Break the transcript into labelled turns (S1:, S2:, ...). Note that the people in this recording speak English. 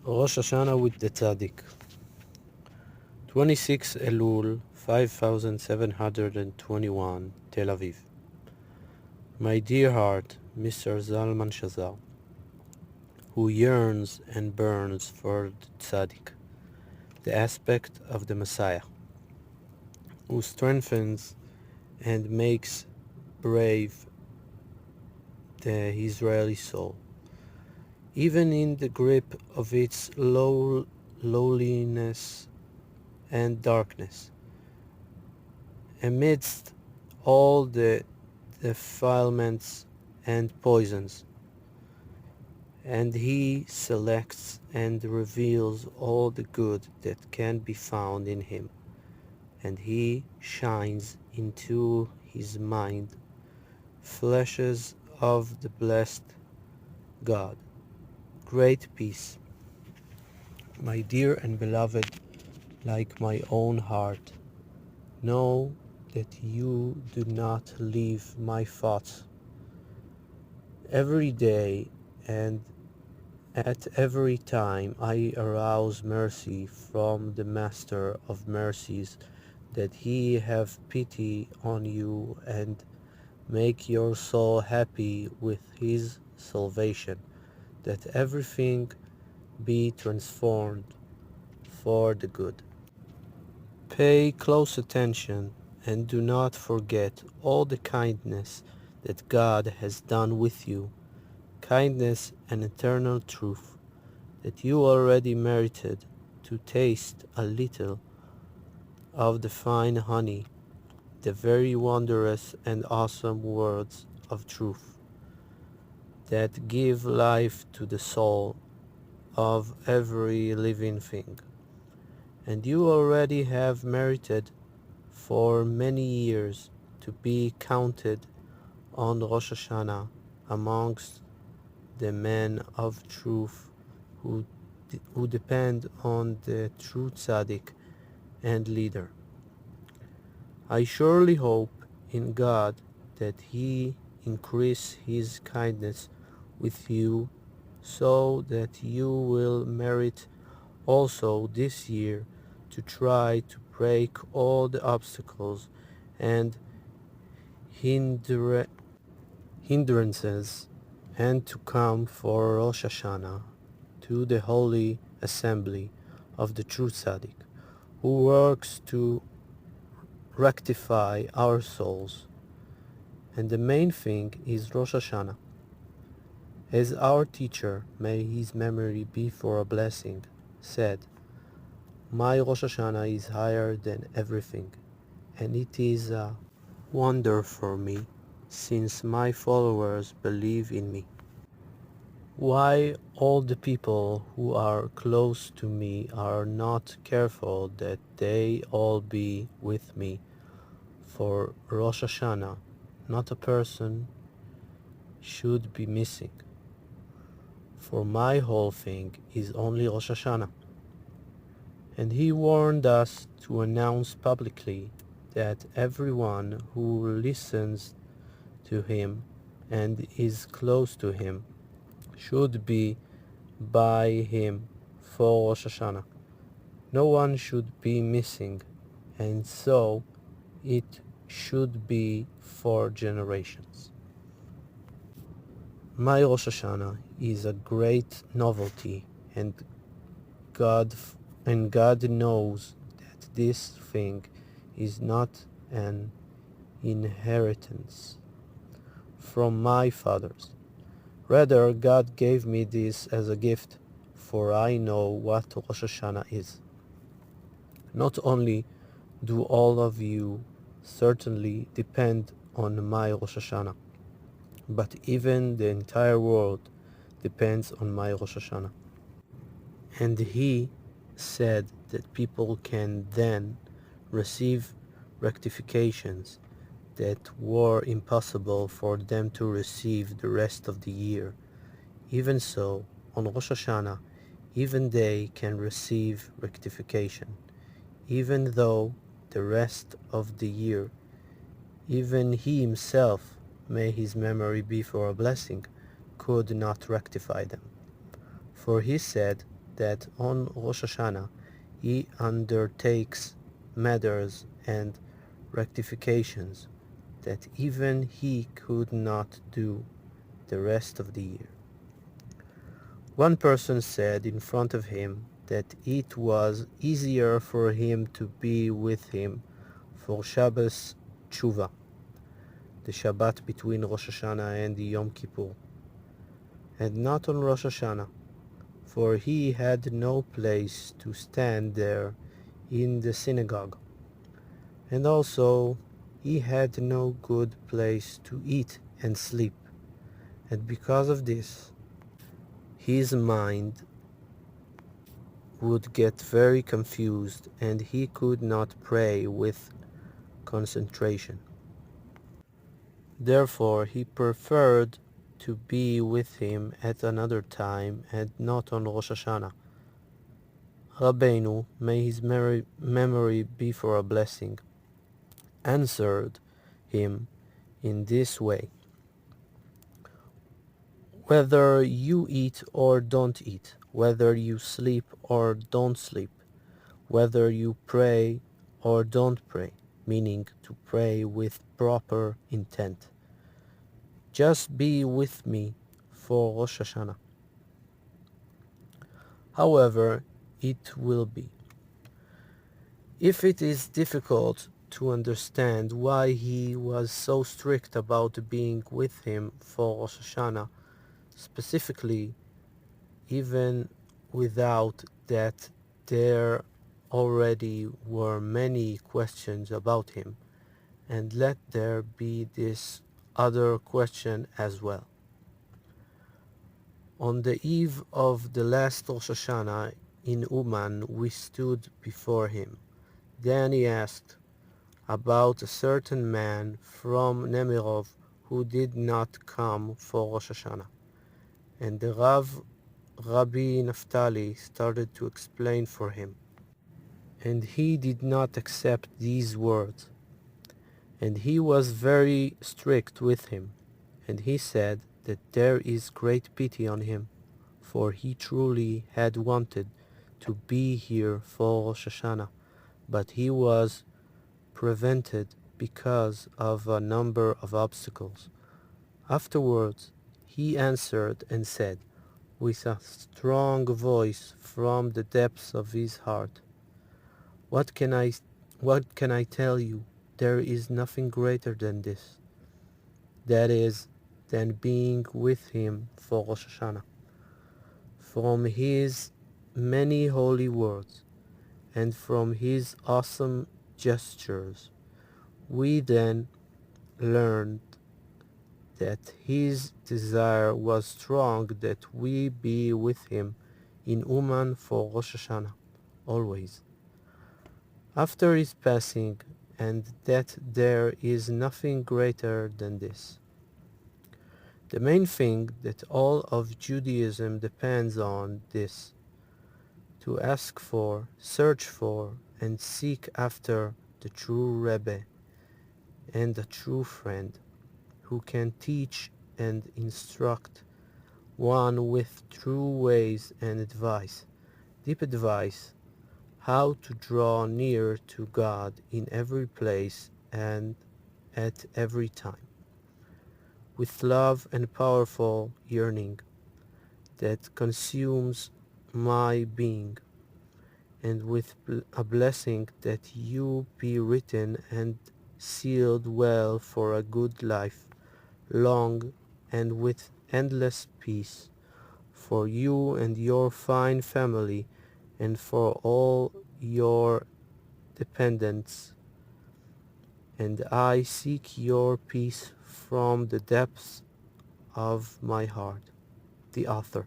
S1: Rosh Hashana with the tsaddik. 26 Elul 5721 Tel Aviv. My dear heart, Mr. Zalman Shazar, who yearns and burns for the tzaddik, the aspect of the Messiah, who strengthens and makes brave the Israeli soul, even in the grip of its lowliness and darkness, amidst all the defilements and poisons. And he selects and reveals all the good that can be found in him, and he shines into his mind flashes of the blessed God. Great peace, my dear and beloved, like my own heart, know that you do not leave my thoughts. Every day and at every time I arouse mercy from the Master of mercies, that he have pity on you and make your soul happy with his salvation, that everything be transformed for the good. Pay close attention and do not forget all the kindness that God has done with you, kindness and eternal truth, that you already merited to taste a little of the fine honey, the very wondrous and awesome words of truth, that give life to the soul of every living thing. And you already have merited for many years to be counted on Rosh Hashana amongst the men of truth who depend on the true tsaddik and leader. I surely hope in God that he increase his kindness with you, so that you will merit also this year to try to break all the obstacles and hindrances, and to come for Rosh Hashana to the holy assembly of the true tzaddik, who works to rectify our souls. And the main thing is Rosh Hashana. As our teacher, may his memory be for a blessing, said, my Rosh Hashana is higher than everything, and it is a wonder for me, since my followers believe in me. Why all the people who are close to me are not careful that they all be with me for Rosh Hashana, not a person should be missing. For my whole thing is only Rosh Hashana. And he warned us to announce publicly that everyone who listens to him and is close to him should be by him for Rosh Hashana. No one should be missing, and so it should be for generations. My Rosh Hashana is a great novelty, and God knows that this thing is not an inheritance from my fathers. Rather, God gave me this as a gift, for I know what Rosh Hashana is. Not only do all of you certainly depend on my Rosh Hashana, but even the entire world depends on my Rosh Hashana. And he said that people can then receive rectifications that were impossible for them to receive the rest of the year. Even so, on Rosh Hashana, even they can receive rectification, even though the rest of the year, even he himself, may his memory be for a blessing, could not rectify them. For he said that on Rosh Hashana he undertakes matters and rectifications that even he could not do the rest of the year. One person said in front of him that it was easier for him to be with him for Shabbos Tshuva, the Shabbat between Rosh Hashanah and Yom Kippur, and not on Rosh Hashanah, for he had no place to stand there in the synagogue, and also he had no good place to eat and sleep, and because of this his mind would get very confused and he could not pray with concentration. Therefore he preferred to be with him at another time and not on Rosh Hashanah. Rabbeinu, may his memory be for a blessing, answered him in this way: whether you eat or don't eat, whether you sleep or don't sleep, whether you pray or don't pray, meaning to pray with proper intent, just be with me for Rosh Hashanah. However it will be. If it is difficult to understand why he was so strict about being with him for Rosh Hashanah, specifically, even without that there already were many questions about him, and let there be this other question as well. On the eve of the last Rosh Hashanah in MeUman we stood before him. Then he asked about a certain man from Nemirov who did not come for Rosh Hashanah, and the Rabbi Naphtali started to explain for him, and he did not accept these words, and he was very strict with him, and he said that there is great pity on him, for he truly had wanted to be here for Rosh Hashanah, but he was prevented because of a number of obstacles. Afterwards he answered and said, with a strong voice from the depths of his heart, What can I tell you? There is nothing greater than this. That is, than being with him for Rosh Hashanah. From his many holy words and from his awesome gestures, we then learned that his desire was strong that we be with him in MeUman for Rosh Hashanah, always. After his passing, and that there is nothing greater than this. The main thing that all of Judaism depends on this, to ask for, search for, and seek after the true Rebbe and a true friend who can teach and instruct one with true ways and advice, deep advice, how to draw near to God in every place and at every time, with love and powerful yearning that consumes my being, and with a blessing that you be written and sealed well for a good life, long and with endless peace, for you and your fine family, and for all your dependents. And I seek your peace from the depths of my heart. The author.